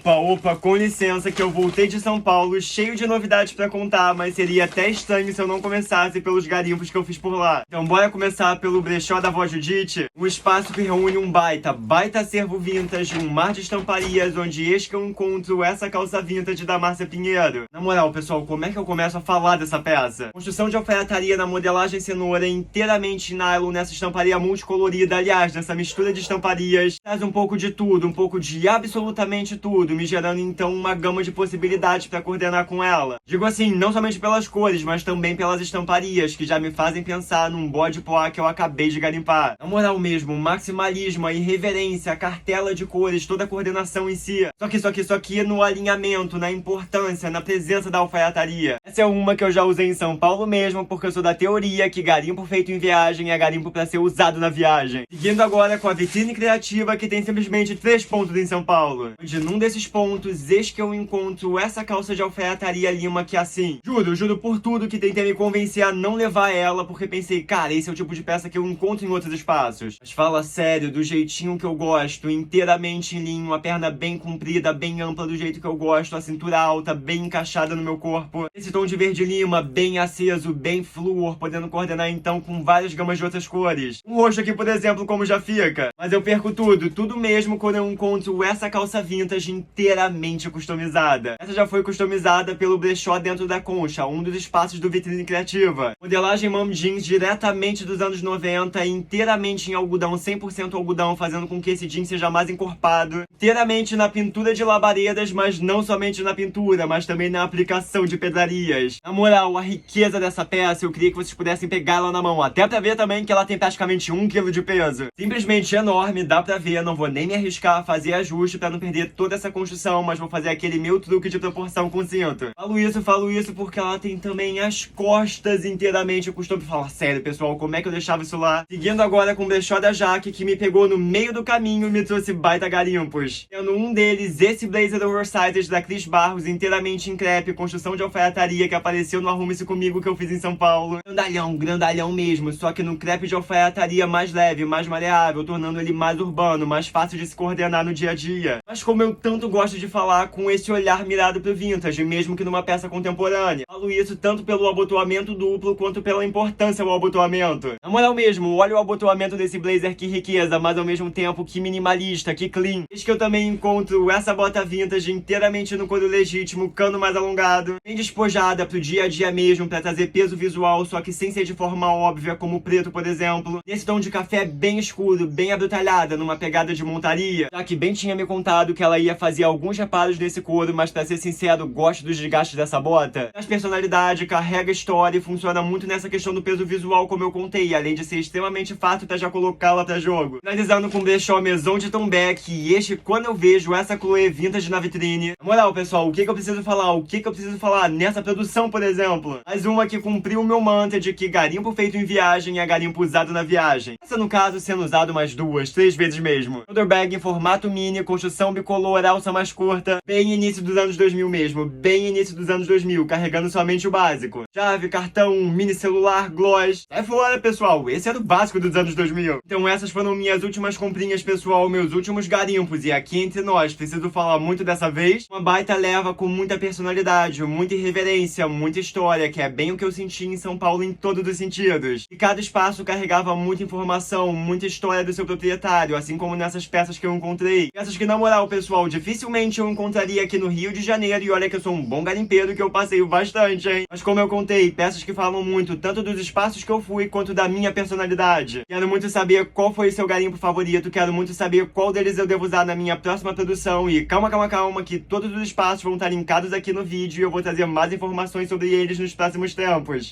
Opa, com licença que eu voltei de São Paulo cheio de novidades pra contar, mas seria até estranho se eu não começasse pelos garimpos que eu fiz por lá. Então bora começar pelo brechó da Vó Judite, um espaço que reúne um baita acervo vintage, um mar de estamparias, onde eis que eu encontro essa calça vintage da Márcia Pinheiro. Na moral, pessoal, como é que eu começo a falar dessa peça? Construção de alfaiataria na modelagem cenoura, inteiramente em nylon, nessa estamparia multicolorida, aliás, nessa mistura de estamparias, traz um pouco de tudo, um pouco de absolutamente tudo, me gerando então uma gama de possibilidades para coordenar com ela. Digo assim, não somente pelas cores, mas também pelas estamparias, que já me fazem pensar num bode poá que eu acabei de garimpar. Na moral mesmo, o maximalismo, a irreverência, a cartela de cores, toda a coordenação em si. Só que no alinhamento, na importância, na presença da alfaiataria. Essa é uma que eu já usei em São Paulo mesmo, porque eu sou da teoria que garimpo feito em viagem é garimpo para ser usado na viagem. Seguindo agora com a vitrine criativa, que tem simplesmente 3 pontos em São Paulo. Onde num desses pontos, eis que eu encontro essa calça de alfaiataria Lima que é assim. Juro por tudo que tentei me convencer a não levar ela, porque pensei, cara, esse é o tipo de peça que eu encontro em outros espaços. Mas fala sério, do jeitinho que eu gosto, inteiramente em linho, a perna bem comprida, bem ampla do jeito que eu gosto, a cintura alta, bem encaixada no meu corpo. Esse tom de verde lima, bem aceso, bem flúor, podendo coordenar então com várias gamas de outras cores. Um roxo aqui, por exemplo, como já fica. Mas eu perco tudo mesmo quando eu encontro essa calça vintage inteiramente customizada. Essa já foi customizada pelo brechó dentro da Concha, um dos espaços do Vitrine Criativa. Modelagem mom jeans diretamente dos anos 90, inteiramente em algodão, 100% algodão, fazendo com que esse jeans seja mais encorpado. Inteiramente na pintura de labaredas, mas não somente na pintura, mas também na aplicação de pedrarias. Na moral, a riqueza dessa peça, eu queria que vocês pudessem pegar ela na mão, até pra ver também que ela tem praticamente 1 kg de peso. Simplesmente enorme, dá pra ver, não vou nem me arriscar a fazer ajuste pra não perder toda essa construção, mas vou fazer aquele meu truque de proporção com cinto. Falo isso porque ela tem também as costas inteiramente. Eu costumo falar sério, pessoal, como é que eu deixava isso lá? Seguindo agora com o brechó da Jaque, que me pegou no meio do caminho e me trouxe baita garimpos. Tendo um deles, esse blazer oversized da Cris Barros, inteiramente em crepe, construção de alfaiataria que apareceu no Arrume-se Comigo que eu fiz em São Paulo. Grandalhão mesmo, só que no crepe de alfaiataria mais leve, mais maleável, tornando ele mais urbano, mais fácil de se coordenar no dia a dia. Mas como eu tanto gosto de falar com esse olhar mirado pro vintage, mesmo que numa peça contemporânea. Falo isso tanto pelo abotoamento duplo, quanto pela importância do abotoamento. Na moral mesmo, olha o abotoamento desse blazer, que riqueza, mas ao mesmo tempo que minimalista, que clean. Eis que eu também encontro essa bota vintage inteiramente no couro legítimo, cano mais alongado, bem despojada pro dia a dia mesmo, pra trazer peso visual, só que sem ser de forma óbvia, como o preto, por exemplo. Nesse tom de café bem escuro, bem abrutalhada, numa pegada de montaria, já que bem tinha me contado que ela ia fazer alguns reparos nesse couro, mas pra ser sincero, gosto dos desgastes dessa bota. Traz personalidade, carrega história e funciona muito nessa questão do peso visual, como eu contei, além de ser extremamente fácil pra já colocá-la pra jogo. Finalizando com o brechó Maison de Tombeck, e quando eu vejo essa Chloé vintage na vitrine. Na moral, pessoal, o que eu preciso falar? Nessa produção, por exemplo. Mais uma que cumpriu o meu mantra de que garimpo feito em viagem é garimpo usado na viagem. Essa, no caso, sendo usado mais 2, 3 vezes mesmo. Shoulder bag em formato mini, construção bicolor, alça mais curta, bem início dos anos 2000 mesmo, bem início dos anos 2000, carregando somente o básico. Chave, cartão, mini celular, gloss. Sai fora, pessoal, esse era o básico dos anos 2000. Então essas foram minhas últimas comprinhas, pessoal, meus últimos garimpos. E aqui entre nós, preciso falar muito dessa vez, uma baita leva com muita personalidade, muita irreverência, muita história, que é bem o que eu senti em São Paulo em todos os sentidos. E cada espaço carregava muita informação, muita história do seu proprietário, assim como nessas peças que eu encontrei. Peças que, na moral, pessoal, dificilmente eu encontraria aqui no Rio de Janeiro, e olha que eu sou um bom garimpeiro, que eu passeio bastante, hein? Mas como eu contei, peças que falam muito, tanto dos espaços que eu fui, quanto da minha personalidade. Quero muito saber qual foi seu garimpo favorito, quero muito saber qual deles eu devo usar na minha próxima produção, e calma, que todos os espaços vão estar linkados aqui no vídeo, e eu vou trazer mais informações sobre eles nos próximos tempos.